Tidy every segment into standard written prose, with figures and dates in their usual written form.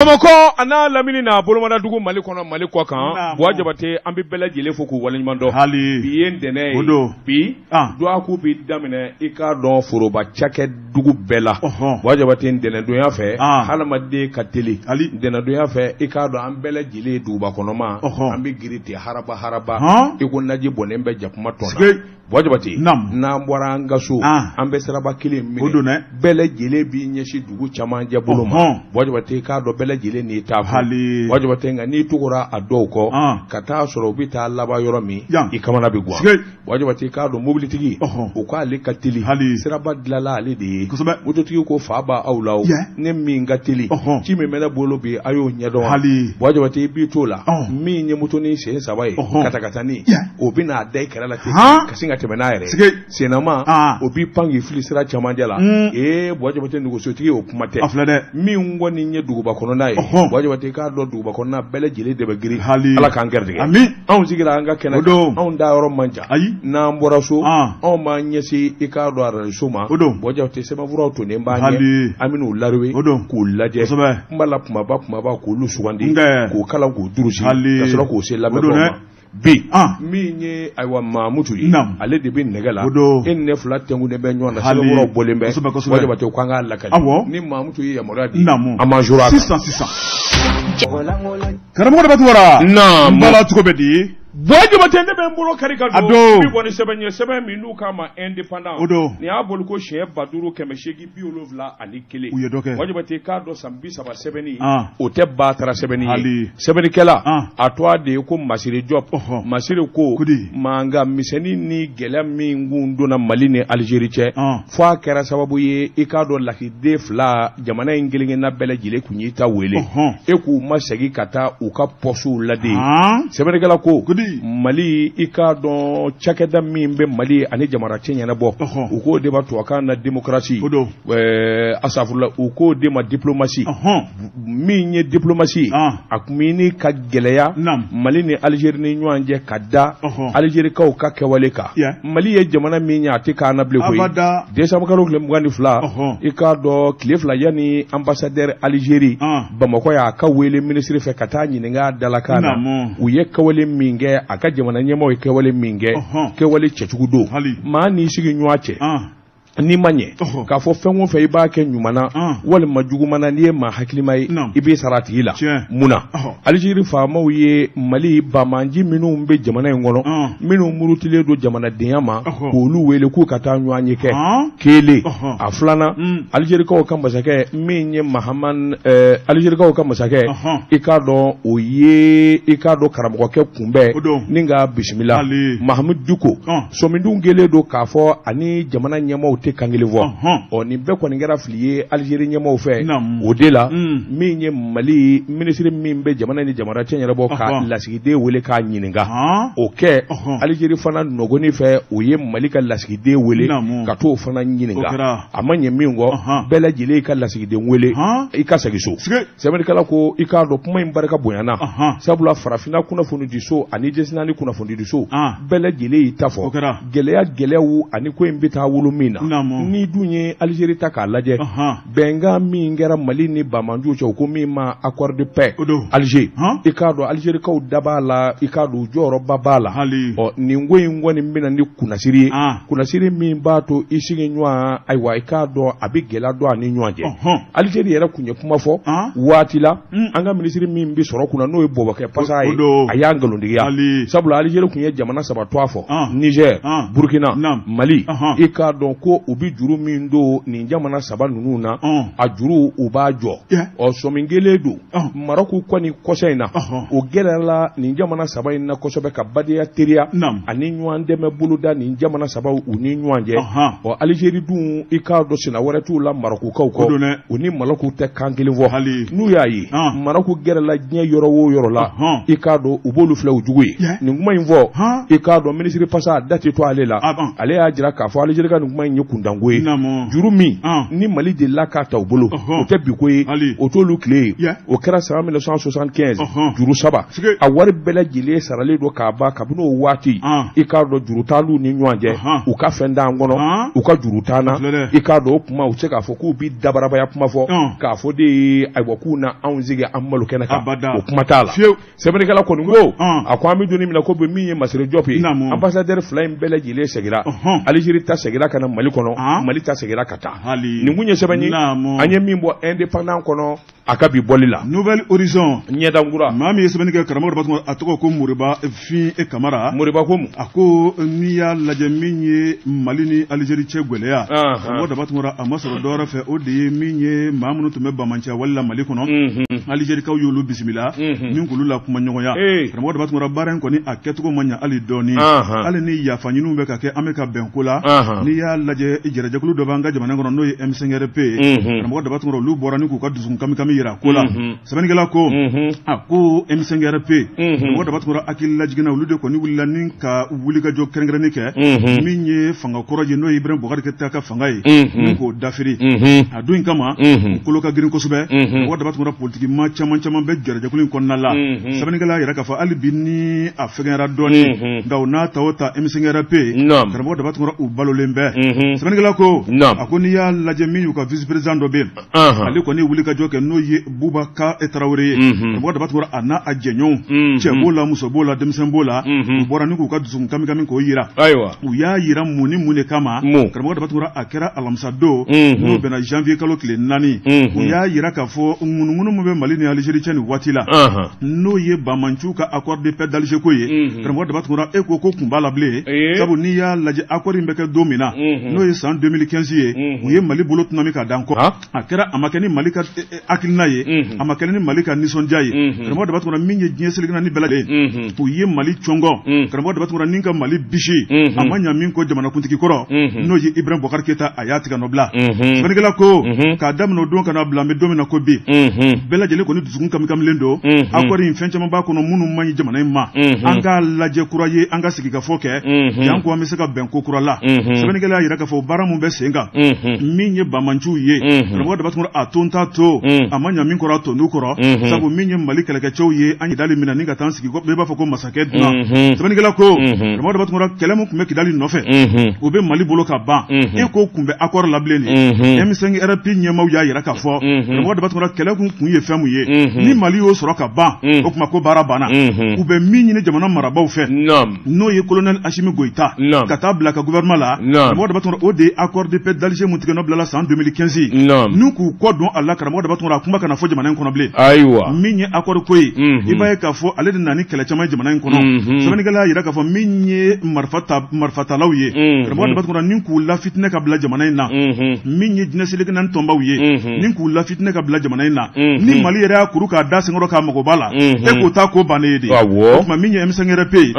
Bamako ana lamini na bolomana dugu Mali kono Mali kwa kan Boa Jabate an bi bɛɛ lajɛlen fo k'u waleɲuman dɔn hali bi ye ntɛnɛn ye bi doa ku bi daminɛ i k'a dɔn foroba cakɛ dugu bɛɛ la Boa Jabate ntɛnɛndonya fɛ hadamaden ka teli ntɛnɛndonya fɛ i k'a dɔn an bɛɛ lajɛlen duguba kɔnɔma an bi giri ten haraba haraba i ko naji bɔnnen bɛ jakuma tɔn na Boa Jabate n'an bɔra an ka so an bɛ siraba kelen minɛ bɛɛ lajɛlen b'i ɲɛsin dugu camancɛ bolo ma Boa Jabate k'a dɔn bɛɛ lajɛlen n'i t'a fɔ Boa Jabate nka n'i tugura a dɔw kɔ ka taa sɔrɔ u bɛ taa laban yɔrɔ min i kamana bɛ guwan Boa Jabate k'a dɔn mobilitigi u k'ale ka teli siraba dilanla ale de ye mototigi ko fa b'a aw la ne min ka teli ci min bɛ ne bolo bi a y'o ɲɛdɔn Boa Jabate i b'i t'o la min ye motonin sen saba ye katakatani o bɛ n'a da i kɛrɛ la ten ka sin ka tɛmɛ n'a yɛrɛ senama o b'i pan k'i fili sira camancɛ la Boa Jabate nɛgɛsotigi o kuma tɛ min kɔni ye duguba kɔnɔna ye Boa Jabate k'a dɔn duguba kɔnɔna bɛɛ lajɛlen de bɛ girin Ala k'an gɛrɛtigɛ anw sigira an ka kɛnɛ anw da yɔrɔ man ca n'an bɔra so anw b'an ɲɛsin i k'a dɔn arajo ma Boa Jabate sɛbɛnfuraw tonnen b'an ɲɛ an bɛn'u laruwe k'u lajɛ n b'a la kumaba k'olu sugandi k'u kalan k'u durusi ka sɔrɔ k'u se lamɛnbagaw ma bi min ye ayiwa Mamutu ye ale de bɛ nɛgɛ la e ne fila tɛnkunnen bɛ ɲɔgɔn na sɛbɛnfuraw bɔlen bɛ Boa Jabate k'an k'a lakali ni Mamutu ye yamaruya di an b'an zoro a kan sisan karamɔgɔ de bɛ tuwara n bala cogo bɛ di Boa Jabate ne bɛ n bolo kari ka don bi kɔni sɛbɛn ye sɛbɛn min n'u k'a ma indépendant ni y'a boli ko siɲɛ 5,871 u ye dɔ kɛ Boa Jabate k'a dɔn san 30 sɛbɛnni o tɛ batara sɛbɛnni ye sɛbɛnnikɛla a tɔgɔ de ye ko Masire Diop Masire ko mankan misɛnnin ni gɛlɛya min kun donna Mali ni Algérie cɛ fo a kɛra sababu ye i k'a dɔn lakiden fila jamana in kelenkelenna bɛɛ lajɛlen kun y'i ta wele e k'u ma segin ka taa u ka pɔsiw lade sɛbɛnnikɛla ko Mali i k'a dɔn cakɛda min bɛ Mali ani jamana cɛ ɲɛnabɔ u k'o de ma tubabukan na démocratie asafurula u k'o de ma diplomatie min ye diplomatie a kun bɛ ni ka gɛlɛya Mali ni Algérie ni ɲɔgɔn cɛ ka da Algérikaw ka kɛwale kan Mali ye jamana min ye a tɛ k'an na bilen koyi décembre kalo tile 22 i k'a dɔn tile fila yanni ambassadeur Algérie Bamako y'a ka wele ministre fɛ ka taa ɲininka dalakan na u ye kɛwale min kɛ a ka jamana ɲɛmaaw ye kɛwale min kɛ kɛwale cɛjugu don maa n'i sigi ɲɔgɔn cɛ n'i ma ɲɛ k'a fɔ fɛn o fɛn i b'a kɛ ɲumana walima jugumana n'i ye maa hakilima ye i b'i sara a tigi la mun na Algérie faamaw ye Mali bamanji minnu bɛ jamana in kɔnɔ minnu murutilen don jamanadenya ma k'olu wele k'u ka taa ɲɔgɔn ye kɛ kelen a filanan Algérikaw ka masakɛ min ye Algérikaw ka masakɛ i k'a dɔn o ye i k'a dɔn karamɔgɔkɛ kunbɛn ni ka bisimila Mahamud Diko sɔmindun kɛlen don k'a fɔ ani jamana ɲɛmaaw tɛ kankelen fɔ nin bɛɛ kɔni kɛra fili ye Algérie ɲɛmaaw fɛ o de la min ye Mali ministre min bɛ jamana ni jamana cɛ ɲɛnabɔ ka lasigiden wele k'a ɲininka o kɛ Algérie fana nɔgɔnin fɛ o ye Mali ka lasigiden wele ka t'o fana ɲininka a ma ɲɛ min kɔ bɛɛ lajɛlen i ka lasigiden wele i ka segin so sɛbɛnnikɛla ko i k'a dɔn kuma in barika bonyana sabula farafinna kunnafoni di so ani jɛsinani kunnafoni di so bɛɛ lajɛlen y'i ta fɔ gɛlɛyaw ani ko in bɛ taa wolo min na ni dun ye Algérie ta k'a lajɛ bɛnkan min kɛra Mali ni Bamanju cɛ ko min ma accord de paix Alger i k'a dɔn Algérikaw da b'a la i k'a dɔn jɔyɔrɔba b'a la nin ko in kɔni bɛna ni kunnasiri ye kunnasiri min b'a to i sigi ɲɔgɔn ayiwa i k'a dɔn a bɛ gɛlɛya dɔn ani ɲɔgɔn cɛ Algérie yɛrɛ kun ye kuma fɔ waati la an ka minisiri min bɛ sɔrɔ kunna n'o ye Bobakɛ Pasa ye a y'a nkalontigiya sabula Algérie kun ye jamana saba to a fɔ Niger Burkina Mali i k'a dɔn ko u bɛ juru min don nin jamana saba ninnu na a juru u b'a jɔ sɔmin kelen don Maroc kɔni kɔsɔ in na o gɛlɛyara nin jamana saba in na kosɛbɛ ka badenya teriya ani ɲɔgɔn dɛmɛ boloda nin jamana saba u ni ɲɔgɔn cɛ Algérie dun i k'a dɔn sina wɛrɛ t'u la Marocains kɔ u ni Maroc tɛ kan kelen fɔ n'u y'a ye Maroc gɛrɛla diɲɛ yɔrɔ o yɔrɔ la i k'a dɔn u b'olu filɛ u jugu ye nin kuma in fɔ i k'a dɔn ministre Pasa a da tɛ to ale la ale y'a jira k'a fɔ Algérie ka nin kuma in ye kundango ye juru min ni Mali de la ka ta u bolo o tɛ bi ko ye o t'olu tile ye o kɛra san 1975 juru 3 a wari bɛɛ lajɛlen saralen don k'a ban kabini o waati i k'a dɔn juru t'alu ni ɲɔgɔn cɛ u ka fɛn d'an kɔnɔ u ka juru t'an na i k'a dɔn o kuma u tɛ k'a fɔ k'u bi dabarabaya kuma fɔ k'a fɔ de ye ayiwa k'u na anw sigi an malo kɛnɛ kan o kuma t'a la sɛbɛnnikɛla kɔni ko a ko an bɛ don min na ko bɛ min ye Masire Diop ye ambassadeur 2 in bɛɛ lajɛlen segira Algérie ta segira ka na Mali kɔnɔ Mali ta segira ka taa nin kun ye sɛbɛn ye an ye min bɔ indépendant kɔnɔ a ka bi bɔli la Nouvelle Horizon ɲɛdangura maa min ye sɛbɛnni kɛ karamɔgɔ dɔ b'a a tɔgɔ ko Moriba Fin Kamara Moriba ko mun a ko n'i y'a lajɛ min ye Mali ni Algérie cɛ gwɛlɛya karamɔgɔ dɔ b'a a ma sɔrɔ dɔwɛrɛ fɛ o de ye min ye maa minnu tun bɛ bamanciya wali la Mali kɔnɔ Algérie kaw y'olu bisimila min k'olu la kuma ɲɔgɔnya karamɔgɔ dɔ b'a baara in kɔni a kɛcogo ma ɲɛ hali dɔɔni hali ni yafa ɲiniw bɛ ka kɛ an bɛ ka bɛn ko la n'i y'a lajɛ jɛrɛjɛkulu dɔ b'an ka jamana kɔnɔ n'o ye M5RP karamɔgɔ dɔ b'a olu bɔra ni k'u ka dusukun kami yira ko la sɛbɛnnikɛla ko a ko M5RP karamɔgɔ dɔ b'a hakili lajiginna olu de kɔni wulila ni ka wulikajɔ kɛrɛnkɛrɛnni kɛ min ye fanga kɔrɔ ye n'o ye Ibrahim Boubacar Keïta ka fanga ye ni k'o dafiri a don in kama u kolo ka girin kosɛbɛ karamɔgɔ dɔ b'a politiki maa caman bɛ jɛrɛjɛkulu in kɔnɔna la sɛbɛnnikɛla yɛrɛ k'a fɔ hali bi ni a fɛngɛra dɔɔni nka u n'a ta o ta M5RP karamɔgɔ dɔ b'a u balolen bɛɛ sɛbɛnnikɛla ko a ko n'i y'a lajɛ min y'u ka vice président dɔ bɛ yen ale kɔni wulikajɔ kɛ n'o ye Boubacar Traoré ye karamɔgɔ dɔ b'a a n'a a jɛɲɔgɔnw cɛ b'o la muso b'o la denmisɛn b'o la u bɔra ni k'u ka dusukun kami k'o yira u y'a yira mun ni mun de kama karamɔgɔ dɔ b'a a kɛra alamisa don n'o bɛnna janvier kalo tile 4 u y'a yira k'a fɔ ŋunuŋunu min bɛ Mali ni Algérie cɛ nin waati la n'o ye Bamanciw ka accord de paix d'Alger ko ye karamɔgɔ dɔ b'a e ko kun b'a la bilen sabu n'i y'a lajɛ accord in bɛ kɛ don min na n'o ye san 2015 ye u ye Mali bolo tunami ka dan kɔ a kɛra a ma kɛ ni Mali ka hakilina ye a ma kɛ ni Mali ka nisɔndiya ye karamɔgɔ dɔ b'a min ye diɲɛ seligina ni bɛɛ lajɛlen u ye Mali cɔngɔ karamɔgɔ dɔ b'a ni ka Mali bisi a ma ɲa min ko jamanakuntigi kɔrɔ n'o ye Ibrahim Boubacar Keïta a y'a tigɛ nɔ bila sɛbɛnnikɛla ko k'a daminɛ o don ka na bila an bɛ don min na ko bi bɛɛ lajɛlen kɔni dusukun kamilen don accord in fɛn caman b'a kɔnɔ minnu man ɲi jamana in ma an k'a lajɛ kura ye an ka sigikafɔ kɛ jan ko an bɛ se ka bɛn ko kura la sɛbɛnnikɛla y'a yira k'a fɔ baara min bɛ sen kan min ye Bamanciw ye karamɔgɔ dɔ b'a a to n t'a to a ma ɲa min kɔrɔ a to n'u kɔrɔ sabu min ye Mali kɛlɛkɛcɛw ye an Kidali minɛ ni ka taa sigi bɛɛ b'a fɔ ko masakɛ dunan sɛbɛnnikɛla ko karamɔgɔ dɔ b'a kɛlɛ min tun bɛ Kidali nɔfɛ u bɛ Mali bolo ka ban e ko kun bɛ accord la bilen de M5RP ɲɛmaaw y'a yira k'a fɔ karamɔgɔ dɔ b'a kɛlɛ kun ye fɛn mun ye ni Mali y'o sɔrɔ ka ban o tuma ko baara banna u bɛ min ɲini jamana marabaaw fɛ n'o ye colonel Assimi Goïta ka taa bila ka gouvernement la karamɔgɔ dɔ b'a o de ye accord de paix d'Alger mun tigɛ nɔ bilala san 2015 n'u k'u kɔ don a la karamɔgɔ dɔ b'a a kuma kana fɔ jamana in kɔnɔ bilen min ye accord ko ye i b'a ye k'a fɔ ale de nana ni kɛlɛ caman jamana in kɔnɔ sɛbɛnnikɛla y'a yira k'a fɔ min ye marifatalaw ye karamɔgɔ dɔ b'a ni k'u lafitinɛ ka bila jamana in na min ye jinɛ seligina ni tɔnbaw ye ni k'u lafitinɛ ka bila jamana in na ni Mali yɛrɛ y'a kuru k'a da senkɔrɔ k'a mago b'a la e k'o ta ko bannen ye de o tuma min ye M5RP ye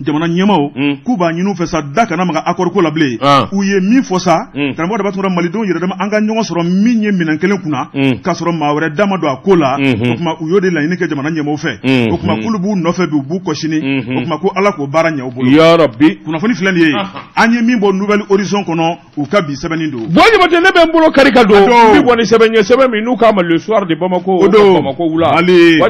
jamana ɲɛmaaw k'u b'a ɲini u fɛ sa da kana maga accord ko la bilen u ye min fɔ sa karamɔgɔ dɔ b'a malidenw yɛrɛ dama an ka ɲɔgɔn sɔrɔ min ye minɛn kelen kunna k'a sɔrɔ maa wɛrɛ da ma don a ko la o tuma u y'o de laɲini kɛ jamana ɲɛmaaw fɛ o tuma k'olu b'u nɔfɛ bi u b'u kɔsini o tuma ko Ala k'o baara ɲɛ u bolo yarabi kunnafoni filɛ nin ye an ye min bɔ Nouvelle Horizon kɔnɔ u ka bi sɛbɛnnin don bon Jabate ne bɛ n bolo kari ka don bi bɔ ni sɛbɛn ye sɛbɛn min n'u k'a ma le soir de Bamako Bamako wula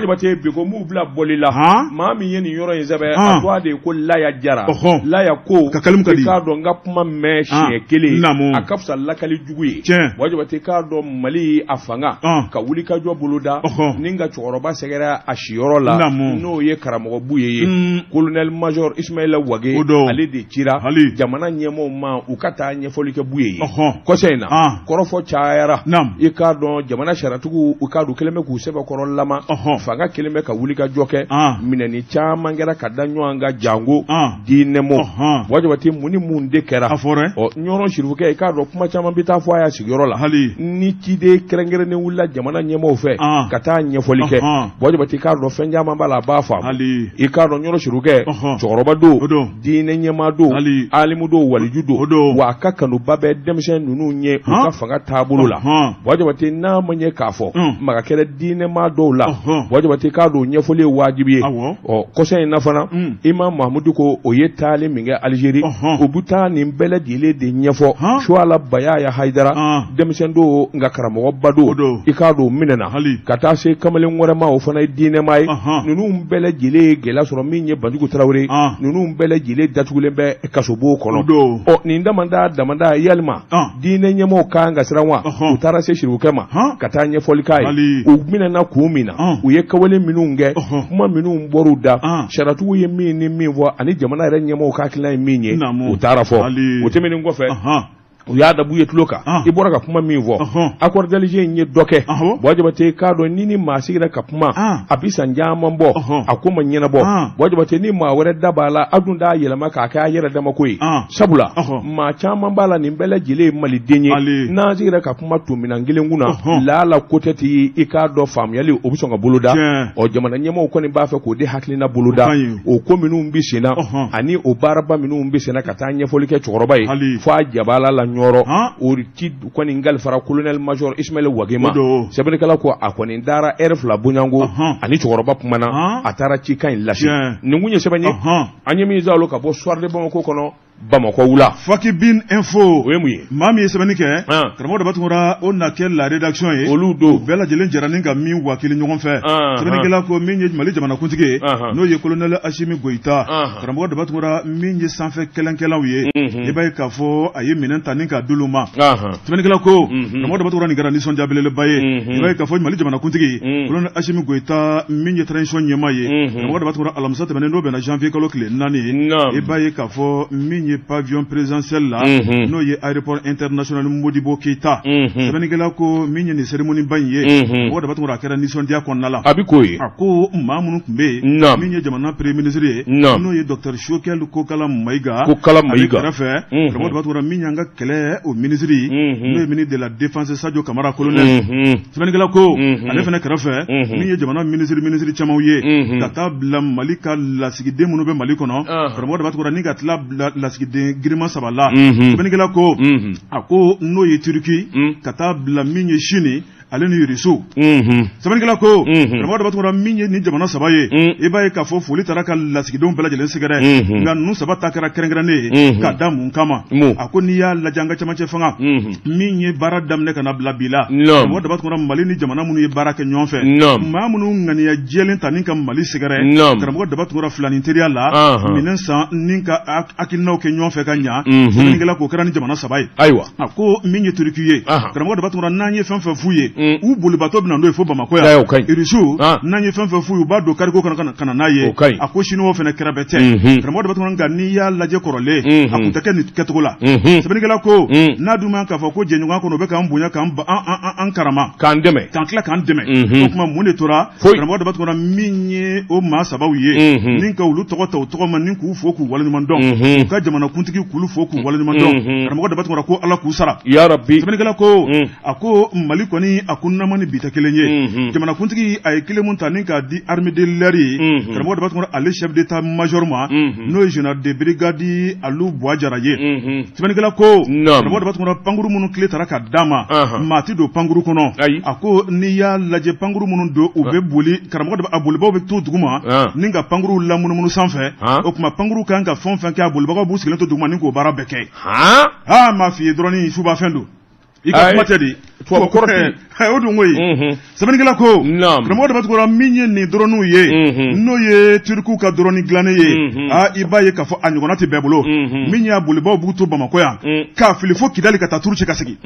Jabate bi ko m'u bila bɔli la maa min ye nin yɔrɔ in sɛbɛn a tɔgɔ de ye ko Laya Jara Laya ko ka kalimu ka di i k'a dɔn n ka kuma mɛn siɲɛ kelen a ka fisa lakali jugu ye Jabate k'a dɔn Mali a fanga ka wuli ka jɔ boloda ni ka cɛkɔrɔba sɛgɛrɛ a siyɔrɔ la n'o ye karamɔgɔ Buye ye colonel major Ismaïla Wage ale de cira jamana ɲɛmɔgɔw ma u ka taa ɲɛfɔli kɛ Buye ye kɔsɛ in na kɔrɔfɔ cayara i k'a dɔn jamana saratigiw u k'a dɔn kelen bɛ k'u sɛbɛkɔrɔ lama fanga kelen bɛ ka wuli ka jɔ kɛ minɛni caman kɛra ka da ɲɔgɔn ka jango diinɛmɔ Jabate mun ni mun de kɛra ɲɔrɔ sirifukɛ i k'a dɔn kuma caman bɛ taa fɔ a y'a sigiyɔrɔ la ni ciden kɛrɛnkɛrɛnnen wulila jamana ɲɛmɔgɔw fɛ ka taa ɲɛfɔli kɛ Jabate k'a dɔn fɛn caman b'a la a b'a faamu i k'a dɔn ɲɔrɔ sirifukɛ cɛkɔrɔba don diinɛ ɲɛmaa don alimu don waliju don wa a ka kanuba bɛ denmisɛn ninnu ɲɛ u ka fanga taabolo la Jabate n'a ma ɲɛ k'a fɔ maga kɛra diinɛmaa dɔw la Jabate k'a dɔn ɲɛfɔli ye wajibi ye kɔsɛn in na fana Imam Mahamudu ko o ye taali min kɛ Algérie o bɛ taa nin bɛɛ lajɛlen de ɲɛfɔ Suala Bayaya Haidara denmisɛn do nka karamɔgɔba do i k'a dɔn minɛna ka taa se kamalen wɛrɛ ma o fana ye diinɛma ye ninnu bɛɛ lajɛlen gɛlɛya sɔrɔ min ye Banjugu Tarawele ninnu bɛɛ lajɛlen datugulen bɛ kasobo kɔnɔ nin damanda yalima diinɛ ɲɛmɔgɔw kan ka siran wa u taara se Siribukɛ ma ka taa ɲɛfɔli k'a ye u minɛna kun min na u ye kawale minnu kɛ kuma minnu bɔr'u da sariyatigiw ye min ni min fɔ ani jamana yɛrɛ ɲɛmɔgɔw ka hakilina ye min ye u taara fɔ o tɛmɛnen kɔfɛ u y'a dabu ye tulo kan i bɔra ka kuma min fɔ accord d'Alger in ye dɔ kɛ Jabate k'a dɔn ni maa sigira ka kuma a bi san caman bɔ a ko ma ɲɛnabɔ Jabate ni maa wɛrɛ da b'a la a dun t'a yɛlɛma k'a kɛ a yɛrɛ dama ko ye sabula maa caman b'a la nin bɛɛ lajɛlen ye maliden ye n'an sigira ka kuma tun minan kelen kunna lala ko tɛ ti i k'a dɔn faamuyali o bɛ sɔn ka boloda jamana ɲɛmɔgɔw kɔni b'a fɛ k'o de hakilina boloda o ko minnu bi senna ani o baaraba minnu bi senna ka taa ɲɛfɔli kɛ cɛkɔrɔba ye fo a jabala la ɲɔrɔ o ti kɔni galifara colonel major Ismail Wagema sɛbɛnnikɛla ko a kɔni dara heure 2 bonyango ani cɛkɔrɔba kumana a taara ci kan in lase nin kun ye sɛbɛn ye an ye min zalo ka bɔ soir de Bamako kɔnɔ Bamako wula Faki bin info o ye mun ye maa min ye sɛbɛnni kɛ karamɔgɔ dɔ batugura o na kɛ la rédaction ye olu do bɛɛ lajɛlen jaranin ka min wakili ɲɔgɔn fɛ sɛbɛnnikɛla ko min ye Mali jamanakuntigi ye n'o ye colonel Assimi Goïta karamɔgɔ dɔ batugura min ye sanfɛ kɛlɛnkɛlaw ye i b'a ye k'a fɔ a ye minɛn ta ni ka dulu ma sɛbɛnnikɛla ko karamɔgɔ dɔ batugura nin kɛra nisɔndiya belebeleba ye i b'a ye k'a fɔ Mali jamanakuntigi colonel Assimi Goïta min ye transition ɲɛmaa ye karamɔgɔ dɔ batugura alamisa tɛmɛnen n'o bɛnna janvier kalo tile 4 ye i b'a ye k'a fɔ min ye pavillon présidentiel la n'o ye aéroport international Modibo Keita sɛbɛnnikɛla ko min ye nin cérémonie ba in ye mɔgɔ dɔ batugura a kɛra nisɔndiya kɔnɔna la a bi k'o ye a ko maa minnu tun bɛ yen min ye jamana premier ministre ye n'o ye docteur Choguel Kokala Maïga ale kɛrɛfɛ karamɔgɔ dɔ batugura min y'an ka kɛlɛ o ministre n'o ye ministre de la défense Sadio Kamara colonel sɛbɛnnikɛla ko ale fana kɛrɛfɛ min ye jamana ministre camanw ye ka taa bila Mali ka lasigiden minnu bɛ Mali kɔnɔ karamɔgɔ dɔ batugura ni ka tila lasigiden girima saba la sɛbɛnnikɛla ko a ko n'o ye Turki ka taa bila min ye Chine ale ni Russie sɛbɛnnikɛla ko karamɔgɔ dɔ batugura min ye ni jamana saba ye i b'a ye k'a fɔ foli taara ka lasigidenw bɛɛ lajɛlen sɛgɛrɛ nka ninnu saba ta kɛra kɛrɛnkɛrɛnnen ye k'a da mun kama a ko n'i y'a lajɛ an ka camancɛ fanga min ye baara daminɛ ka na bila bi la karamɔgɔ dɔ batugura Mali ni jamana minnu ye baara kɛ ɲɔgɔn fɛ maa minnu ŋaniya jɛlen ta ni ka Mali sɛgɛrɛ karamɔgɔ dɔ batugura filanin teriya la minɛn san ni ka hakilinaw kɛ ɲɔgɔn fɛ ka ɲa sɛbɛnnikɛla k'o kɛra ni jamana saba ye ayiwa a ko min ye Turki ye karamɔgɔ dɔ batugura n'an ye fɛn fɛn f'u ye u bolibaatɔ bɛna n'o ye fo Bamako yan Russie n'an ye fɛn fɛn f'u ye u b'a don kariko kana ka na n'a ye a ko Chinois fana kɛra bɛɛ tɛ karamɔgɔ dɔ batugura nka n'i y'a lajɛ kɔrɔlen a kun tɛ kɛ nin kɛcogo la sɛbɛnnikɛla ko n'a dun man k'a fɔ ko jɛɲɔgɔnya kɔnɔ o bɛ k'an bonya k'an karama k'an dɛmɛ k'an tila k'an dɛmɛ o tuma mun de tora karamɔgɔ dɔ batugura min ye o maa sabaw ye ni ka olu tɔgɔ ta o tɔgɔ ma ni k'u fo k'u waleɲuman dɔn u ka jamanakuntigi k'ulu fo k'u waleɲuman dɔn karamɔgɔ dɔ batugura ko Ala k'u sara sɛbɛnnikɛla ko a ko Mali kɔni a kun nama ni bi tɛ kelen ye jamanakuntigi a ye kelen mun ta ni k'a di armée de l'air ye karamɔgɔ dɔ batugura ale chef d'état major ma n'o ye général de brigade Alu Buajara ye sɛbɛnnikɛla ko karamɔgɔ dɔ batugura pankuru minnu tile taara ka d'a ma maa ti don pankuru kɔnɔ a ko n'i y'a lajɛ pankuru minnu don u bɛ boli karamɔgɔ a bolibaw bɛ to duguma ni ka pankuruw lamunumunu sanfɛ o tuma pankuru kan ka fɛn fɛn kɛ a bolibagaw b'u sigilen to duguma ni k'o baara bɛɛ kɛ m'a f'i ye dɔrɔn ni subafɛn don i ka kuma tɛ de o dun ko ye sɛbɛnnikɛla ko karamɔgɔ dɔ batugura min ye nin dɔrɔnw ye n'o ye Turkiw ka dɔrɔni dilannen ye i b'a ye k'a fɔ a ɲɔgɔnna tɛ bɛɛ bolo min y'a bolibaw b'u to Bamako yan k'a fili fo Kidali ka taa turu cɛ ka segin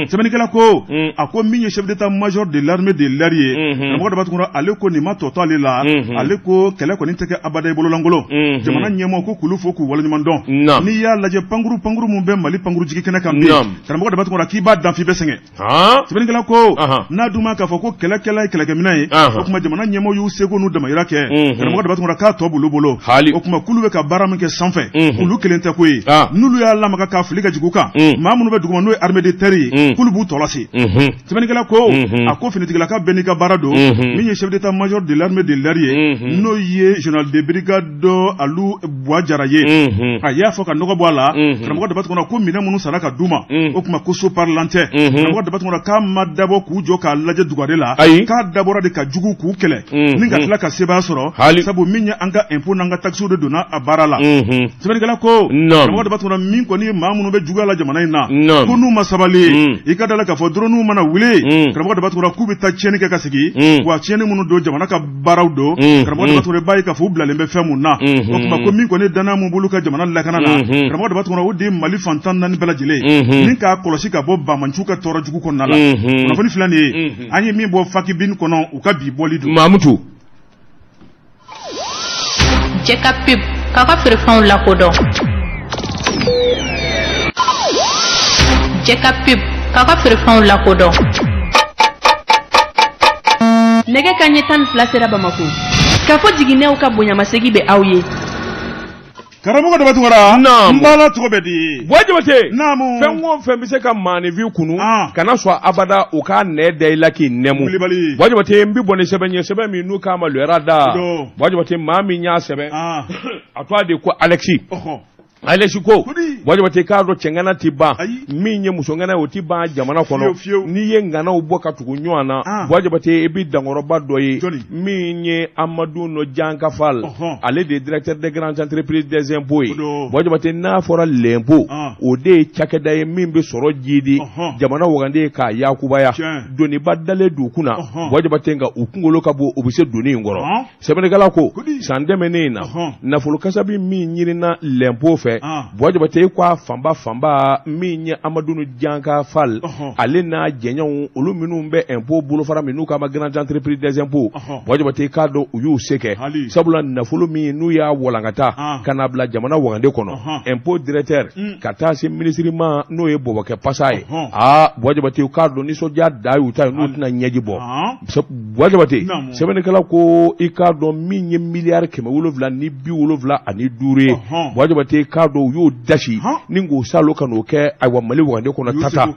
sɛbɛnnikɛla ko a ko min ye chef d'état major de l'armée de l'air ye karamɔgɔ dɔ batugura ale ko nin ma tɔtɔ ale la ale ko kɛlɛ kɔni tɛ kɛ abada i bololankolon jamana ɲɛmɔgɔ ko k'ulu fo k'u waleɲuman dɔn n'i y'a lajɛ pankuru mun bɛ Mali pankuru jigi kɛnɛ kan bi karamɔgɔ dɔ batugura k'i b'a dan f'i bɛ sɛgɛn sɛbɛnnikɛla ko n'a dun ma k'a fɔ ko kɛlɛkɛla ye kɛlɛkɛminɛ ye o tuma jamana ɲɛmɔgɔ y'u seko n'u damayira kɛ karamɔgɔ dɔ batugura k'a tɔ bolo o tuma k'ulu bɛ ka baara min kɛ sanfɛ olu kelen tɛ ko ye n'olu y'a lamaga k'a fili ka jigin u kan maa minnu bɛ duguma n'o ye armée de terre ye k'ulu b'u tɔ lase sɛbɛnnikɛla ko a ko finitigilaka bɛɛ n'i ka baara don min ye chef d'état major de l'armée de l'air ye n'o ye général de brigade Alu Buajara ye a y'a fɔ ka nɔgɔ bɔ a la karamɔgɔ dɔ batugura ko minɛn minnu sara ka d'u ma o tuma ko so parlant tɛ karamɔgɔ dɔ batugura batumura k'a ma dabɔ k'u jɔ k'a lajɛ dugare la k'a dabɔra de ka jugu k'u kɛlɛ ni ka tila ka sebaya sɔrɔ sabu min ye an ka impôt n'an ka taxes de donna a baara la sɛbɛnnikɛla ko karamɔgɔ de batumura min kɔni ye maa minnu bɛ juguya la jamana in na ko n'u ma sabali i ka da la k'a fɔ drone mana wuli karamɔgɔ de batumura k'u bɛ taa tiɲɛni kɛ ka segin wa tiɲɛni minnu don jamana ka baaraw don karamɔgɔ de batumura b'a ye k'a fɔ u bilalen bɛ fɛn mun na o tuma ko min kɔni danaya mun b'olu ka jamana lakana na karamɔgɔ de batumura o de ye Mali fantan naani bɛɛ lajɛlen ni k'a kɔlɔsi ka bɔ Bamanchu ka tɔɔrɔ jugu kɔnɔna la kunnafoni filɛ nin ye an ye min bɔ Faki bin kɔnɔ u ka bi bɔli don Mamutu Jeka pip k'a ka feerefɛnw lakodɔn Jeka pip k'a ka feerefɛnw lakodɔn nɛgɛ kanɲɛ 12 sera Bamako k'a fɔ jiginɛw ka bonyamasegi bɛ aw ye karamɔgɔ de batumura mbala tɔgɔ bɛ di Wajibate fɛn o fɛn bɛ se ka maanifi kunu kana sɔn abada u k'a nɛ da i la k'i nɛmu Wajibate n bɛ bɔ ni sɛbɛn ye sɛbɛn min n'u k'a ma lɔyara da Wajibate maa min y'a sɛbɛn a tɔgɔ de ko Alexis Alexis ko Wajibate k'a dɔn cɛngana ti ban min ye musongana o ti ban jamana kɔnɔ n'i ye nganaw bɔ ka tugu ɲɔgɔn na Wajibate i bɛ dankɔrɔba dɔ ye min ye Amadu Nɔjanka Fall ale de ye directeur des grandes entreprises des impôts ye Wajibate n'a fɔra l'impôt o de ye cakɛda ye min bɛ sɔrɔ jiidi jamana wagande k'a yakubaya doniba dalen d'u kunna Wajibate nka u kunkolo ka bon u bɛ se doni in kɔrɔ sɛbɛnnikɛla ko san dɛmɛnen in na nafolo kasabi min ɲinina l'impôt fɛ Wajibate ko a fanba min ye Amadu Nɔjanka Fall ale n'a jɛɲɔgɔnw olu minnu bɛ impôt bolofara min n'u k'a ma grandes entreprises des impôts Wajibate k'a dɔn u y'u se kɛ sabula nafolo min n'u y'a walankata ka n'a bila jamana wagande kɔnɔ impôt directeur ka taa se ministre ma n'o ye Bɔbɔkɛ Pasa ye Wajibate k'a dɔn nisɔndiya da y'u ta ye n'u tɛna ɲɛji bɔ Wajibate sɛbɛnnikɛla ko i k'a dɔn min ye miliyari 775 ye Wajibate k'a dɔn u y'o dasi ni k'o salo ka n'o kɛ ayiwa Mali wagande kɔnɔ tata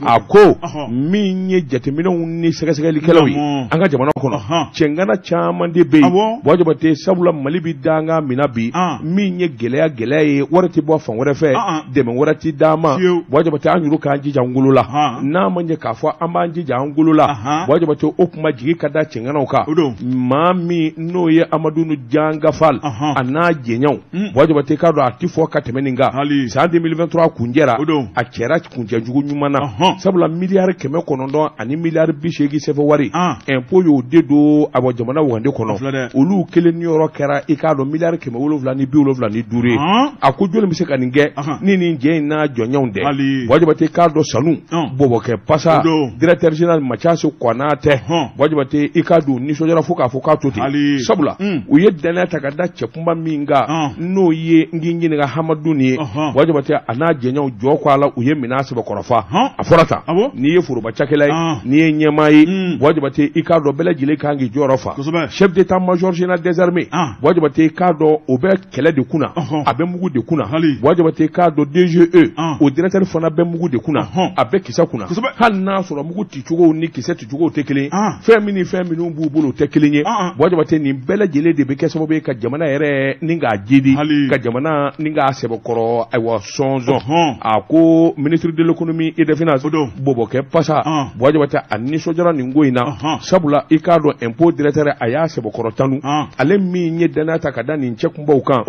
a ko min ye jateminɛw ni sɛgɛsɛgɛlikɛlaw ye an ka jamana kɔnɔ cɛngana caman de bɛ yen Wajibate sabula Mali bɛ danga mina bi min ye gɛlɛya ye wari tɛ bɔ fan wɛrɛ fɛ dɛmɛ wɛrɛ tɛ d'a ma Wajibate an yɛrɛ k'an jija an golo la n'a ma ɲɛ k'a fɔ an b'an jija an golo la Wajibate o kuma jigi ka da cɛnganaw kan maa min n'o ye Amadu Nɔjanka Fall a n'a jɛɲɔgɔnw Wajibate k'a dɔn a ti fɔ ka tɛmɛ nin kan san 2023 kunjɛra a kɛra kuncɛjugu ɲuman na sabula miliyari 900 ani miliyari 80 sɛbɛn wari impôt y'o de don a bɔ jamana wagande kɔnɔ olu kelen ni yɔrɔ kɛra i k'a dɔn miliyari 775 ye a ko joli bɛ se ka nin kɛ ni nin jɛ in n'a jɔnɲɛnw tɛ Wajibate k'a dɔn sanu Bɔbɔkɛ Pasa directeur général Mathias Konatɛ Wajibate i k'a dɔn nisɔndiyara fo k'a fɔ k'a to ten sabula u ye danaya ta ka da cɛkunba min kan n'o ye n k'i ɲininka Hamadu nin ye Wajibate a n'a jɛɲɔgɔnw jɔ ko a la u ye minɛn sɛbɛkɔrɔfa a fɔra tan n'i ye foroba cakɛla ye n'i ye ɲɛmaa ye Wajibate i k'a dɔn bɛɛ lajɛlen kan k'i jɔyɔrɔ fa chef d'état major général des armées Wajibate i k'a dɔn o bɛ kɛlɛ de kunna a bɛ mugu de kunna Wajibate i k'a dɔn DGE o directeur fana bɛ mugu de kunna a bɛ kisɛ kunna hali n'a sɔrɔ mugu ticogow ni kisɛ ticogow tɛ kelen fɛn min ni fɛn minnu b'u bolo o tɛ kelen ye Wajibate nin bɛɛ lajɛlen de bɛ kɛ sababu ye ka jamana yɛrɛ ni k'a jidi ka jamana ni k'a sɛbɛkɔrɔ ayiwa sɔnzɔn a ko ministre de l'économie et des finances Bɔbɔkɛ Pasa Wajibate a nisɔndiyara nin ko in na sabula i k'a dɔn impôt directeur a y'a sɛbɛkɔrɔ tanu ale min ye danaya ta ka da nin cɛkunbaw kan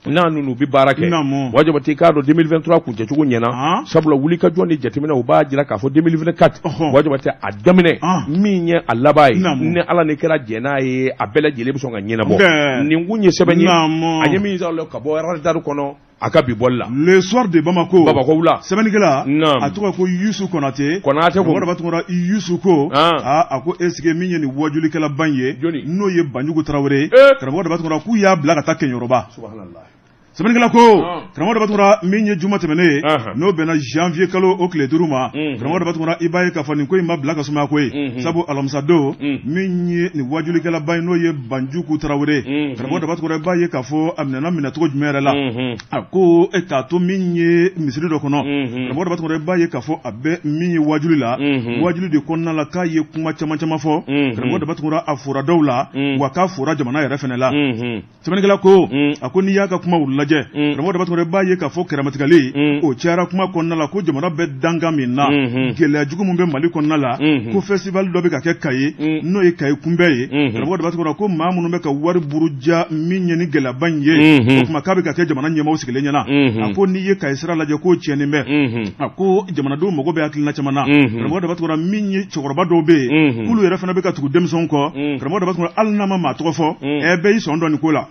n'a ninnu bɛ baara kɛ Wajibate k'a dɔn 2023 kuncɛcogo ɲɛna sabula wulikajɔ ni jateminɛ u b'a jira k'a fɔ 2024 Wajibate a daminɛ min ye a laban ye ni Ala ni kɛra jɛn n'a ye a bɛɛ lajɛlen bɛ sɔn ka ɲɛnabɔ nin kun ye sɛbɛn ye a ye min sɔrɔ ka bɔ radar kɔnɔ a ka bi bɔli la le soir de Bamako la sɛbɛnnikɛla a tɔgɔ ko Youssou Konate ko mɔgɔ tɔgɔ Youssou ko a ko est-ce que min ye nin wajulikɛla ban ye n'o ye Banjugu Tarawele karamɔgɔ dɔ tɔgɔ k'u y'a bila ka taa Kɛɲɔrɔba sɛbɛnnikɛla ko karamɔgɔ dɔ tɔgɔ min ye juma tɛmɛnen ye n'o bɛnna janvier kalo o tile 5 ma karamɔgɔ dɔ tɔgɔ i b'a ye k'a fɔ nin ko in ma bila ka sumaya ko ye sabu alamisa don min ye nin wajulikɛla ban ye n'o ye Banjugu Tarawele karamɔgɔ dɔ tɔgɔ i b'a ye k'a fɔ a minɛna minɛcogo jumɛn yɛrɛ la a ko k'a to min ye misiri dɔ kɔnɔ karamɔgɔ dɔ tɔgɔ i b'a ye k'a fɔ a bɛ min ye wajuli la wajuli de kɔnɔna la k'a ye kuma caman fɔ karamɔgɔ dɔ tɔgɔ a fora dɔw la wa k'a fora jamana yɛrɛ fɛnɛ la sɛbɛnnikɛla ko a ko n'i y'a ka kuma lajɛ karamɔgɔ daba tɔgɔ b'a ye k'a fɔ kɛrɛmatigɛli o cayara kuma kɔnɔna la ko jamana bɛ danga min na gɛlɛya jugu min bɛ Mali kɔnɔna la ko festival dɔ bɛ ka kɛ Kayi n'o ye Kayi kunbɛ ye karamɔgɔ daba tɔgɔ ko maa minnu bɛ ka wari buruja min ye ni gɛlɛyaba in ye o kuma k'a bɛ ka kɛ jamana ɲɛmaaw sigilen ɲɛna a ko n'i ye Kayi sira lajɛ k'o tiɲɛnen bɛ a ko jamanadenw mago bɛ hakilina caman na karamɔgɔ daba tɔgɔ min ye cɛkɔrɔba dɔw bɛ yen k'olu yɛrɛ fana bɛ ka tugu denmisɛnw kɔ karamɔgɔ daba tɔgɔ hali n'a ma maa tɔgɔ fɔ bɛɛ y'i sɔn dɔn nin ko la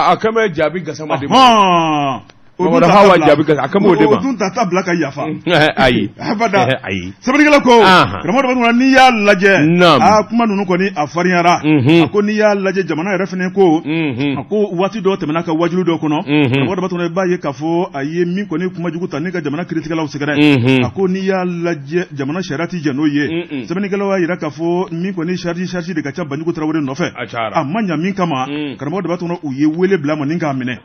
a kan bɛ jaabi gasama de ma Mamadu Hawa jaabi ka a kan b'o de ma. O dun ta bila ka yafa. Ayi. Abada. Ayi. Sɛbɛnnikɛla ko. Karamɔgɔ dɔ b'a n'i y'a lajɛ. Kuma ninnu kɔni a farinyara. A ko n'i y'a lajɛ jamana yɛrɛ fɛnɛ ko. A ko waati dɔ tɛmɛna ka wajulu dɔ kɔnɔ. Karamɔgɔ dɔ b'a i b'a ye k'a fɔ a ye min kɔni kuma jugu ta ne ka jamana kiritigɛlaw sɛgɛrɛ. A ko n'i y'a lajɛ jamana sariya ti jɛ n'o ye. Sɛbɛnnikɛlaw y'a yira k'a fɔ min kɔni charge de ka ca Banjugu Tarawele nɔfɛ. A ma ɲa min kama. Karamɔgɔ dɔ b'a u ye wele bila ma ni k'a minɛ.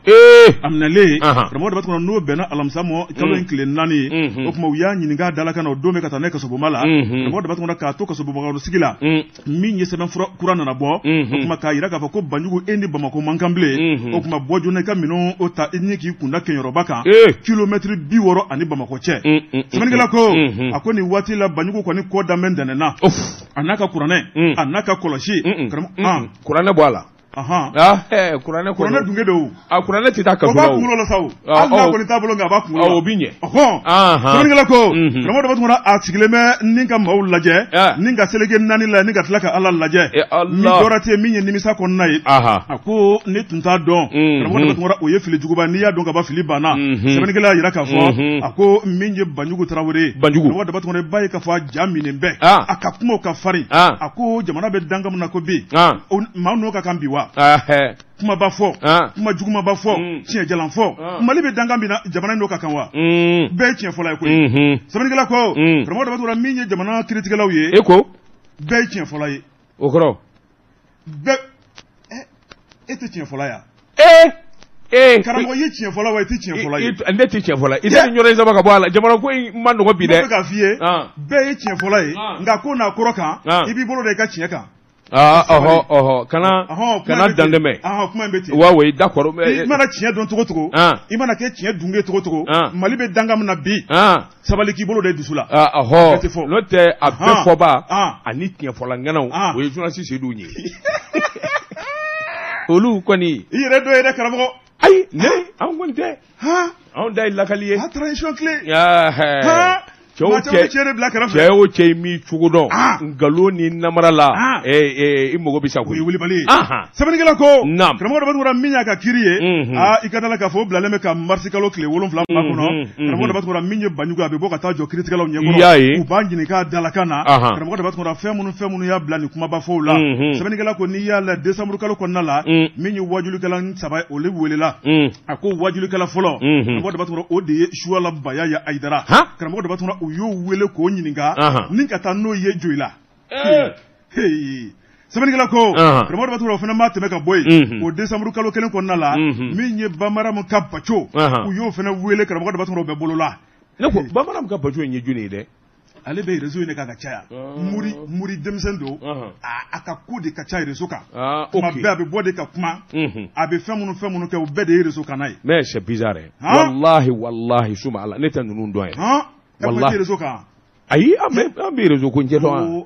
A minɛlen. Karamɔgɔ dɔ b'a n'o bɛnna alamisa mɔ kalo in tile 4 o kuma u y'a ɲininka dala kan o don bɛ ka taa ne kasoboma la karamɔgɔ dɔ b'a k'a to kasoboma sigi la min ye sɛbɛn kura nana bɔ o kuma k'a yira k'a fɔ ko Banjugu e ni Bamako man kan bilen o kuma bɔ joona i ka minɛnw o ta i ni k'i kunda kɛnyɔrɔba kan kilomètre 60 ani Bamako cɛ sɛbɛnnikɛla ko a ko nin waati la Banjugu kɔni kɔ danbɛ dɛnɛnna a n'a ka kuranɛ a n'a ka kɔlɔsi kuranɛ bɔ a la kuranɛ dunge do kuranɛ tɛ taa kaso la o b'a kunkolo la sa o hali n'a kɔni t'a bolo nka a b'a kunkolo la o bi ɲɛ sɛbɛnnikɛla ko karamɔgɔ dɔ b'a tuma a sigilen bɛ ni ka maaw lajɛ ni ka seleke 4 la ni ka tila ka Ala lajɛ ni dɔwɛrɛ tɛ min ye nimisa kɔnɔna ye a ko ne tun t'a dɔn karamɔgɔ dɔ b'a tuma o ye fili juguba n'i y'a dɔn ka ban fili banna sɛbɛnnikɛla y'a yira k'a fɔ a ko min ye Banjugu Tarawele karamɔgɔ dɔ b'a tuma i b'a ye k'a fɔ a ja minen bɛɛ a ka kumaw ka farin a ko jamana bɛ danga min na ko bi maa n'o ka kan bi wa kuma ba fɔ kuma juguma ba fɔ tiɲɛ jalan fɔ Mali bɛ danga min na jamana n'o ka kan wa bɛɛ ye tiɲɛ fɔla ye koyi sɛbɛnnikɛla ko karamɔgɔ dɔ b'a min ye jamana kiritigɛlaw ye e ko bɛɛ ye tiɲɛ fɔla ye o kɔrɔ bɛɛ e tɛ tiɲɛ fɔla ya karamɔgɔ ye tiɲɛ fɔla wa i tɛ tiɲɛ fɔla ye ne tɛ tiɲɛ fɔla i tɛ ɲɔrɔ saba ka bɔ a la jamana ko in ma nɔgɔ bi dɛ ne bɛ k'a f'i ye bɛɛ ye tiɲɛ fɔla ye nka ko n'a kɔrɔ kan i b'i bolo da i ka tiɲɛ kan kana dandɛmɛ kuma bɛ ten wa oui d'accord i mana tiɲɛ dɔn cogo cogo i mana kɛ tiɲɛ dunge cogo cogo Mali bɛ danga min na bi sabali k'i bolo da i dusu la n'o tɛ a bɛɛ fɔba ani tiɲɛ fɔla ŋanaw o ye journaliste Seydou ye olu kɔni i yɛrɛ dɔ ye dɛ karamɔgɔ ayi ne anw kɔni tɛ anw da ye lakali ye tradition clé cɛ o cɛ min cogo dɔn nkalon ni namara la i mago bɛ sa ko wulibali sɛbɛnnikɛla ko karamɔgɔ dɔ b'a min y'a ka kiri ye i ka dala k'a fɔ bilalen bɛ ka marisi kalo tile 7 ba kɔnɔ karamɔgɔ dɔ b'a min ye Banjugu a bɛ bɔ ka taa jɔ kiritigɛlaw ɲɛkɔrɔ u b'a ɲininka dalakan na karamɔgɔ dɔ b'a fɛn minnu y'a bila nin kumaba fɔw la sɛbɛnnikɛla ko n'i y'a la décembre kalo kɔnɔna la min ye wajulikɛla 3 olu welela a ko wajulikɛla fɔlɔ karamɔgɔ dɔ b'a o de ye Suwala Bayaya Ayidara karamɔgɔ dɔ b'a u y'o wele k'o ɲininka ni ka taa n'o ye joli la sɛbɛnnikɛla ko karamɔgɔ dɔ b'a o fana ma tɛmɛ ka bɔ yen o décembre kalo 1 kɔnɔna la min ye Bamaramu ka Baco u y'o fana wele karamɔgɔ dɔ b'a o bɛɛ bolo la ne ko Bamaramu ka Baco ye joli ye dɛ ale bɛ réseau in de kan ka caya muri denmisɛn don a ka ko de ka ca réseau kan kuma bɛɛ a bɛ bɔ de ka kuma a bɛ fɛn minnu kɛ o bɛɛ de ye réseau kan n'a ye mais c'est bizarre wallahi suma Ala ne tɛ ninnu dɔn ye wallahi ayi an bɛ réseau ko ɲɛ dɔn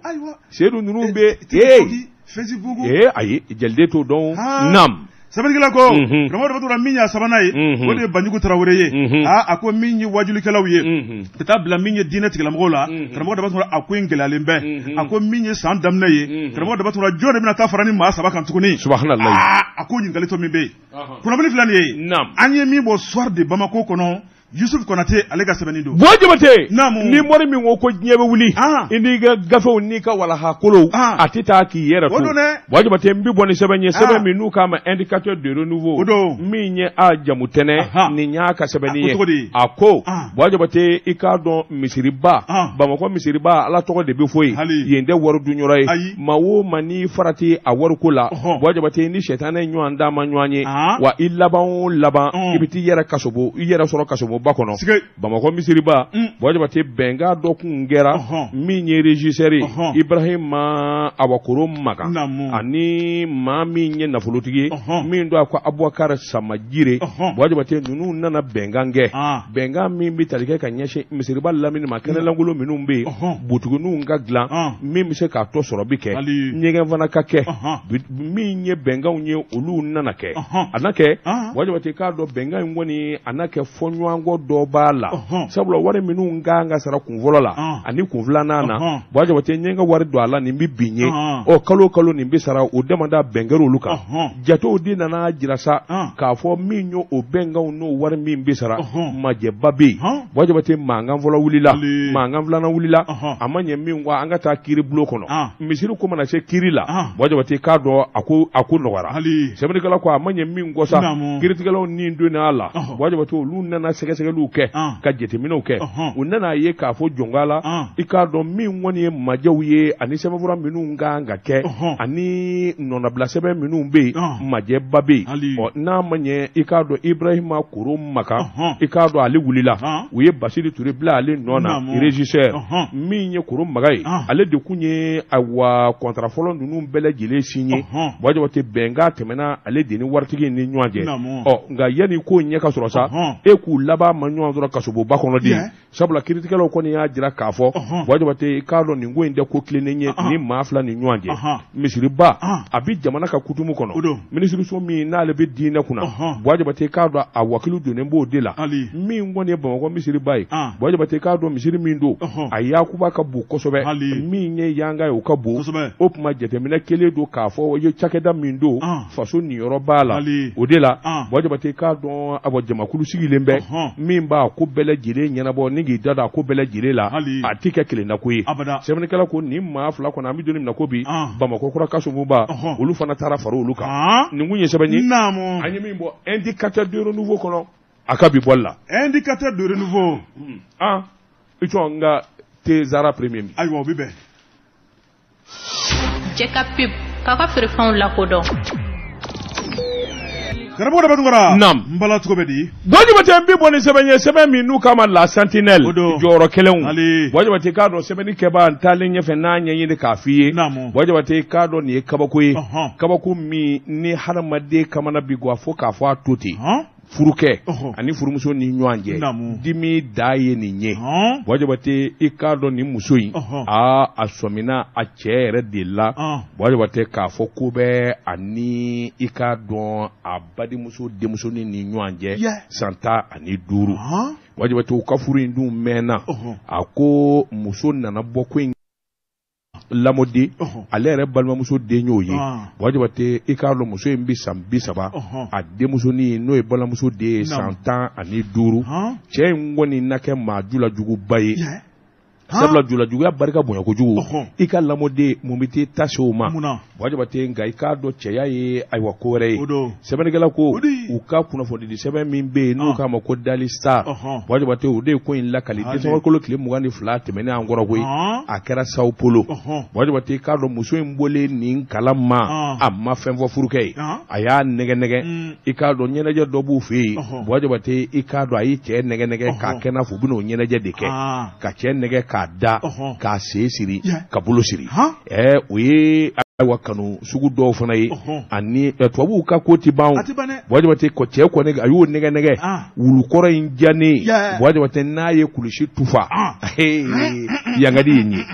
Seydou ninnu bɛ Facebook ayi Jalde t'o dɔn nam sɛbɛnnikɛla ko karamɔgɔ dɔ b'a min y'a sabanan ye o de ye Banjugu Tarawele ye a ko min ye wajulikɛlaw ye ka taa bila min ye diinɛ tigilamɔgɔw la karamɔgɔ dɔ b'a a ko in gɛlɛyalen bɛ a ko min ye san daminɛ ye karamɔgɔ dɔ b'a jɔn de bɛna taa fara ni maa 3 kan tuguni subhanallah a ko ɲininkali to min bɛ yen kunnafoni filɛ nin ye an ye min bɔ soir de Bamako kɔnɔ Yusuf Konate ale ka sɛbɛnni don Jabate ni mori min ko diɲɛ bɛ wuli i n'i ka gafew n'i ka walaha kolow a tɛ taa k'i yɛrɛ to Jabate n bɛ bɔ ni sɛbɛn ye sɛbɛn min n'u k'a ma indicateur de renouveau min ye a jamu tɛnɛ nin y'a ka sɛbɛnni ye a ko Jabate i k'a dɔn misiriba Bamakɔ misiriba Ala tɔgɔ de bɛ fɔ yen yen tɛ wari dunyɔrɔ ye maa o maa n'i farati a wariko la Jabate ni sɛtanɛ ɲɔgɔn d'a ma ɲɔgɔn ye wa i laban o laban i bɛ t'i yɛrɛ kasobo i yɛrɛ sɔrɔ kasobo ba kɔnɔ Bamakɔ misiriba Bɔjabate bɛnga dɔ kun kɛra min ye régisseur Ibrahima Awakoro Maga ani maa min ye nafolotigi min do ko Abubakar Samajire Bɔjabate nunu nana bɛngan kɛ bɛngan min bi tali kɛ ka ɲɛsin misiriba lamini ma kɛnɛlankolon minnu bɛ butuguniw ka dilan min bɛ se k'a tɔ sɔrɔ bi kɛ ɲɛgɛn fana ka kɛ min ye bɛnganw ye olu nana kɛ a na kɛ Bɔjabate k'a dɔn bɛngan in kɔni a na kɛ fɔɲɔgɔnkɔ dɔ b'a la sabula wari minnu kan ka sara kun fɔlɔ la ani kun filanan na Bɔjabate ɲɛ ka wari don a la nin bi bin ye kalo kalo nin bi sara o damanda bɛnkɛrɛ olu kan jatew de nana jira sa k'a fɔ min ye o bɛnganw n'o wari min bi sara majɛba bɛ yen Bɔjabate mankan fɔlɔ wulila mankan filanan wulila a ma ɲɛ min kɔ an ka taa kiiri bulon kɔnɔ misiri ko mana se kiiri la Bɔjabate k'a dɔn a ko nɔgɔyara sɛbɛnnikɛla ko a ma ɲɛ min kɔ sa kiiritigɛlaw ni donna a la Bɔjabate olu nana sɛgɛsɛgɛliw kɛ ka jateminɛw kɛ u nana ye k'a fɔ jɔnka la i k'a dɔn min kɔni ye majɛw ye ani sɛbɛnfura minnu kan ka kɛ ani nɔnabila sɛbɛn minnu bɛ yen majɛba bɛ yen n'a ma ɲɛ i k'a dɔn Ibrahima Koro Maga i k'a dɔn ale wulila u ye Basiri Ture bila ale nɔ na régisseur min ye Koro Maga ye ale de kun ye awa contrat fɔlɔ ninnu bɛɛ lajɛlen signé Bɔjabate bɛnkan tɛmɛna ale de ni waritigi ni ɲɔgɔn cɛ nka yanni ko ɲɛ ka sɔrɔ sa e k'u laban ma ɲɔgɔn dɔrɔn kasoboba kɔnɔ de sabula kiiritigɛlaw kɔni y'a jira k'a fɔ Bɔjabate k'a dɔn nin ko in tɛ ko tilennen ye ni maa fila ni ɲɔgɔn cɛ misiriba a bi jamana ka kutumu kɔnɔ minisiriso min n'ale bɛ diinɛ kunna Bɔjabate k'a dɔn a wakilu donnen b'o de la min kɔni ye Bamakɔ misiriba ye Bɔjabate k'a dɔn misiri min don a yakuba ka bon kosɛbɛ min ye yanga ye o ka bon o tuma jateminɛ kelen don k'a fɔ ye cakɛda min don faso niyɔrɔ b'a la o de la Bɔjabate k'a dɔn a jamakulu sigilen bɛ min b'a ko bɛɛ lajɛlen ɲɛnabɔ ni k'i da a ko bɛɛ lajɛlen la a ti kɛ kelenna ko ye sɛbɛnnikɛla ko nin maa fila kɔnɔ an bɛ don min na ko bi Bamakɔ kura kasomuba olu fana taara fara olu kan nin kun ye sɛbɛn ye an ye min bɔ indicateur de renouveau kɔnɔ a ka bi bɔli la indicateur de renouveau i tɔ n ka tezara premier min ayiwa o bɛ bɛn Jɛka pub k'a ka feerefɛnw lakodɔn karamɔgɔ Dabatunga Nam n bala cogo bɛ di Bɔjabate n bi bɔ ni sɛbɛn ye sɛbɛn min n'u k'a ma la sentinelle jɔyɔrɔ kelenw Bɔjabate k'a dɔn sɛbɛnnikɛba n taalen ɲɛfɛ n'a ɲɛɲini k'a f'i ye Bɔjabate k'a dɔn nin ye kabako ye kabako min ni hadamaden kamana bi guwa fo k'a fɔ a to ten furukɛ ani furumuso ni ɲɔgɔn cɛ dimi da ye nin ye Bɔjabate i k'a dɔn nin muso in a sɔmina a cɛ yɛrɛ de la Bɔjabate k'a fɔ ko bɛ ani i k'a dɔn a badimuso denmuso ni ɲɔgɔn cɛ san 15 Bɔjabate u ka furu in dun mɛnna a ko muso nana bɔ ko in lamɔden ale yɛrɛ balimamuso den y'o ye Bɔjabate i k'a dɔn muso in bi san 30 a denmusonin n'o ye balimamuso den ye san 15 cɛ in kɔni na kɛ maa julajuguba ye sabula julajuguya barika bonya kojugu i ka lamɔden mun bɛ t'i ta se o ma Bɔjabate nka i k'a dɔn cɛya ye ayiwa ko wɛrɛ ye sɛbɛnnikɛla ko u ka kunnafonidi sɛbɛn min bɛ yen n'u k'a ma ko Dali Star Bɔjabate o de ye ko in lakali décembre kalo tile 22 tɛmɛnen an kɔrɔ koyi a kɛra Sao Paulo Bɔjabate i k'a dɔn muso in bɔlen nin kalan ma a ma fɛn fɔ furukɛ ye a y'a nɛgɛ i k'a dɔn ɲɛnajɛ dɔ b'u fɛ yen Bɔjabate i k'a dɔn a ye cɛ nɛgɛ k'a kɛ n'a fɔ u bɛ n'o ɲɛnajɛ de kɛ ka cɛ nɛgɛ k'a da k'a sen siri ka bolo siri o ye ayiwa kanu sugu dɔw fana ye ani tubabuw ka ko ti ban Bɔjabate ko cɛ kɔni a y'o nɛgɛ wulukɔrɔ in diyanen Bɔjabate n'a ye kulusi tufa yangadi ye ɲɛ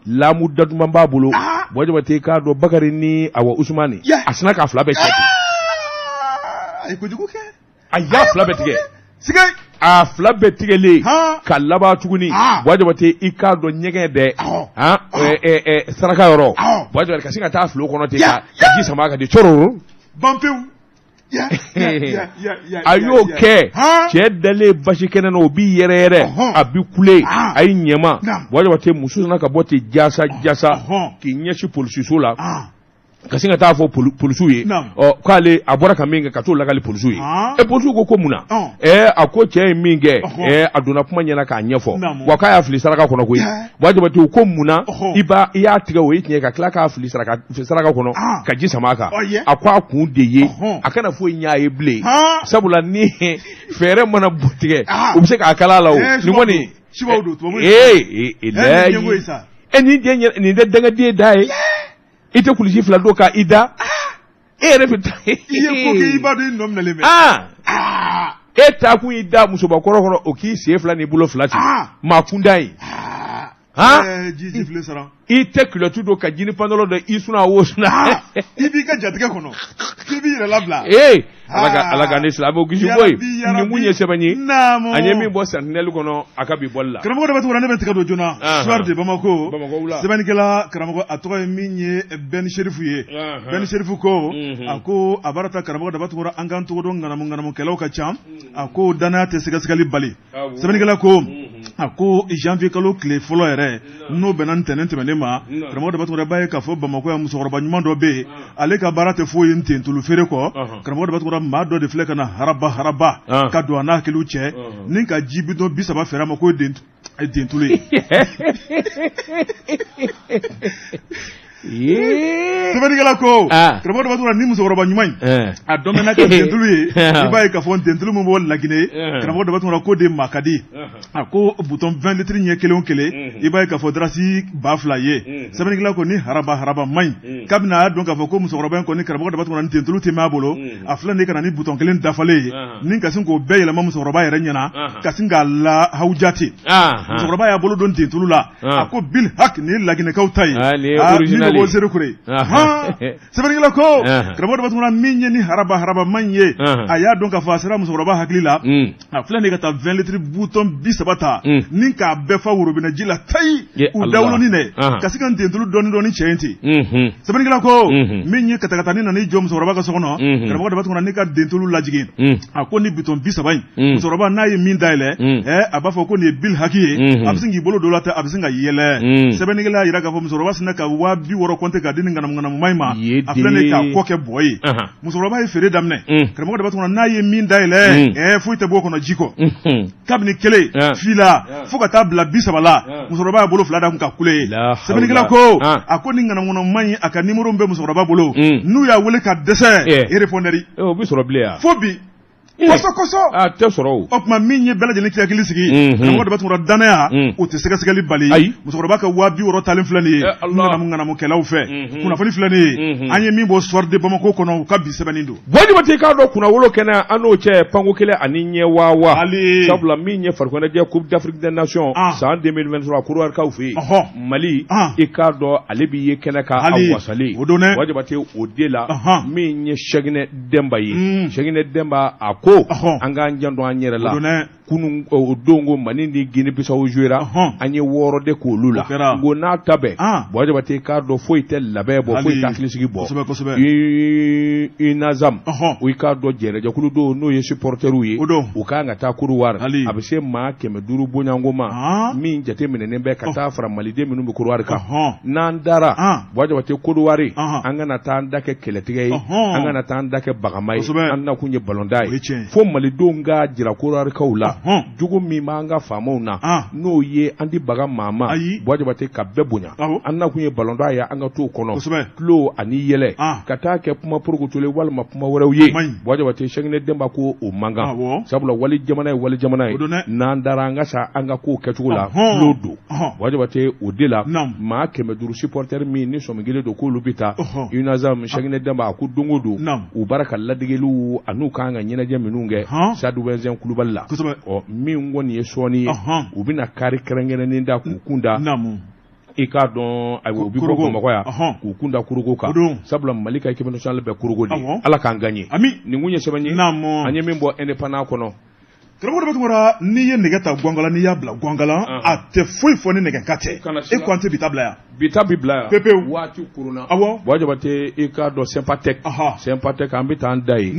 lamu daduman b'a bolo Bɔjabate k'a dɔn Bakari ni awa Usumani a sina k'a fila bɛɛ cɛ a y'a fila bɛɛ tigɛ a fila bɛɛ tigɛlen ka laban tuguni Bɔjabate i k'a dɔn ɲɛgɛn dɛ saraka yɔrɔ Bɔjabate ka sin ka taa filo kɔnɔ ten ka ji sama ka di coro banpewu a y'o kɛ cɛ dalen basi kɛnɛ na o bi yɛrɛ a bi kule a yi ɲɛma Bɔjabate muso nana ka bɔ ten jasa k'i ɲɛsin polisiso la kasi nga taa fo polisiw ye k'ale a bɔra ka min kɛ ka t'o lagali polisiw ye polisiw ko mun na a ko cɛ ye min kɛ a donna kuma ɲɛna k'a ɲɛfɔ wa k'a y'a fili saraka kɔnɔ koyi wa jabati ko mun na i y'a tigɛ o ye tiɲɛ ka tila k'a fili saraka kɔnɔ ka ji sama a kan a ko a kun de ye a kana foyi ɲ'a ye bilen sabula ni fɛɛrɛ mana tigɛ u bɛ se k'a kala la o ni kɔni nin tɛ dangaden da ye i tɛ kulisi fila don ka i da e yɛrɛ bɛ taa i ye ko kɛ i b'a dɔn i nɔ minɛlen bɛ e taa kun i da musobakɔrɔ kɔrɔ o k'i sen fila n'i bolo fila ci maa kunda ye ji filɛ sara i tɛ culotte don ka jini pantalon dɔ i suna o suna i b'i ka jatigɛ kɔnɔ k'i b'i yɛrɛ labila ala ka ne sila a b'o kisi boyi ni mun ye sɛbɛn ye a ɲɛ min bɔ santinelle kɔnɔ a ka bi bɔli la karamɔgɔ dɔ bɛ tugura ne bɛ tigɛ don joona soir de Bamako sɛbɛnnikɛla karamɔgɔ a tɔgɔ ye min ye Ben Sherifu ye Ben Sherifu ko a ko a baara ta karamɔgɔ dɔ bɛ tugura an k'an togo dɔn ŋanamu-ŋanamukɛlaw ka ca a ko danaya tɛ sɛgɛsɛgɛli bali sɛbɛnnikɛla ko a ko janvier kalo tile fɔlɔ yɛrɛ n'o bɛnna ntɛnɛn tɛmɛnen ma karamɔgɔ dɔ bɛ tugura b'a ye k'a fɔ Bamako yan musokɔrɔba ɲuman dɔ bɛ yen ale ka baara tɛ foyi ye ntentulu feere kɔ karamɔgɔ dɔ bɛ tugura maa dɔ de filɛ ka na haraba ka don a n'a hakiliw cɛ ni ka ji bidon 30 fɛrɛ ma ko dentulu ye sɛbɛnnikɛla ko karamɔgɔ dɔ b'a tugura ni musokɔrɔba ɲuman a dɔn bɛ n'a kɛ dentulu ye i b'a ye k'a fɔ dentulu min bɔ Laginɛ karamɔgɔ dɔ b'a tugura ko de maa ka di a ko bouton 20 litres ɲɛ kelen o kelen i b'a ye k'a fɔ darasi 2000 ye sɛbɛnnikɛla ko ni haraba man ɲi kabini a y'a dɔn k'a fɔ ko musokɔrɔba in kɔni karamɔgɔ dɔ b'a tugura ni dentulu tɛ mɛn a bolo a filɛ nin ka na ni bouton kelen dafalen ye ni ka sin k'o bɛɛ yɛlɛma musokɔrɔba yɛrɛ ɲɛna ka sin k'a la hawuja ten musokɔrɔba y'a bolo don dentulu la a ko bil hak ni Laginɛkaw ta ye bɔ Serekure sɛbɛnnikɛla ko karamɔgɔ dɔ b'a tugura min ye ni haraba man ye a y'a dɔn k'a fɔ a sera musokɔrɔba hakili la a filɛ nin ka taa 20 litres bouton 30 ta ni k'a bɛɛ fa worobinɛ ji la tayi u dawolonin dɛ ka se ka dentulu dɔɔni cɛ in ten sɛbɛnnikɛla ko min ye katakatani nana i jɔ musokɔrɔba ka so kɔnɔ karamɔgɔ dɔ b'a tugura ni ka dentulu lajigin a ko ni bouton 30 in musokɔrɔba n'a ye min dayɛlɛ a b'a fɔ ko nin ye bil haki ye a bɛ sin k'i bolo don la ten a bɛ sin ka yɛlɛ sɛbɛnnikɛla y'a yira k'a fɔ musokɔrɔba sinna ka 50 kɔnte ka di ni ŋanamu-ŋanamu ma in ma a filɛ nin k'a kɔ kɛ bɔ ye musokɔrɔba ye feere daminɛ karamɔgɔ dɔ b'a tugura n'a ye min dayɛlɛ foyi tɛ bɔ o kɔnɔ ji kɔ kabini kelen fila fo ka taa bila 30 la musokɔrɔba y'a bolo fila da kun ka kule ye sɛbɛnnikɛla ko a ko ni ŋanamu-ŋanamu ma in a ka numéro bɛ musokɔrɔba bolo n'u y'a wele ka dɛsɛ répondeur o bi sɔrɔ bilen ya fo bi kɔsɔ a tɛ sɔrɔ o tuma min ye bɛɛ lajɛlen hakili sigi karamɔgɔ dɔ b'a tugura danaya o tɛ sɛgɛsɛgɛli bali musokɔrɔba ka 50 talen filɛ nin ye ŋanamu-ŋanamukɛlaw fɛ kunnafoni filɛ nin ye an ye min bɔ soir de Bamako kɔnɔ u ka bi sɛbɛnnin don Jabate k'a dɔn kunnawolo kɛnɛ an n'o cɛ panko kelen ani ɲɛ wawa sabula min ye farikɔnɛjɛ Coupe d'Afrique des Nations san 2023 Côte-d'Ivoire fɛ yen Mali i k'a dɔn ale b'i ye kɛnɛ kan a wasalen Jabate o de la min ye Cheikhine Demba ye Cheikhine Demba a ko an k'an jan dɔn an yɛrɛ la kunun o dongo Mali ni Guinée Bissau jouera an ye 6 de k'olu la ngo n'a ta bɛɛ Jabate k'a dɔn foyi tɛ labɛn bɔ foyi tɛ hakilisigi bɔ Inazam o k'a dɔn jɛrɛjɛkulu don n'o ye supporteru ye u k'an ka taa Côte-d'Ivoire a bɛ se maa 500 bɔɲanko ma min jateminɛnen bɛ ka taa fara maliden minnu bɛ Côte-d'Ivoire kan n'an dara Jabate Côte-d'Ivoire an kana taa an da kɛ kɛlɛtigɛ ye an kana taa an da kɛ bagama ye an na kun ye ballonda ye fo malidenw ka jira Côte-d'Ivoirekaw la jogo min b'an ka faamaw na n'o ye an di baga maa ma Jabate ka bɛɛ bonya an na kun ye ballonda ye an ka t'o kɔnɔ kilo ani yɛlɛ ka taa kɛ kuma porokotolen walima kuma wɛrɛw ye Jabate Cheikhine Demba ko o mankan sabula wali jamana ye n'an dara an ka sa an ka kow kɛcogo la kilo don Jabate o de la maa 500 supporter min ni sɔmingelen don k'olu bɛ taa Unazam Cheikhine Demba a ko don o don u baara ka ladegeliw an'u kan ka ɲɛnajɛ minnu kɛ Sadou Benzema Kulubali la min kɔni ye sɔɔni ye u bɛna kari kɛrɛnkɛrɛnnen da k'u kun da i k'a dɔn u bɛ bɔ Bamakɔ yan k'u kun da Korogo kan sabula Mali ka équipe nationale bɛ Korogo de Ala k'an gagner nin kun ye sɛbɛn ye an ye min bɔ indépendant kɔnɔ karamɔgɔ dɔ bɛ tugura n'i ye nɛgɛ ta Guangala n'i y'a bila Guangala a tɛ foyi fɔ ni nɛgɛ ka tɛ e ko an tɛ bi ta bila yan bi ta bi bila yan pepewu waati kuruna Jabate i k'a dɔn Sympatec an bɛ taa an da ye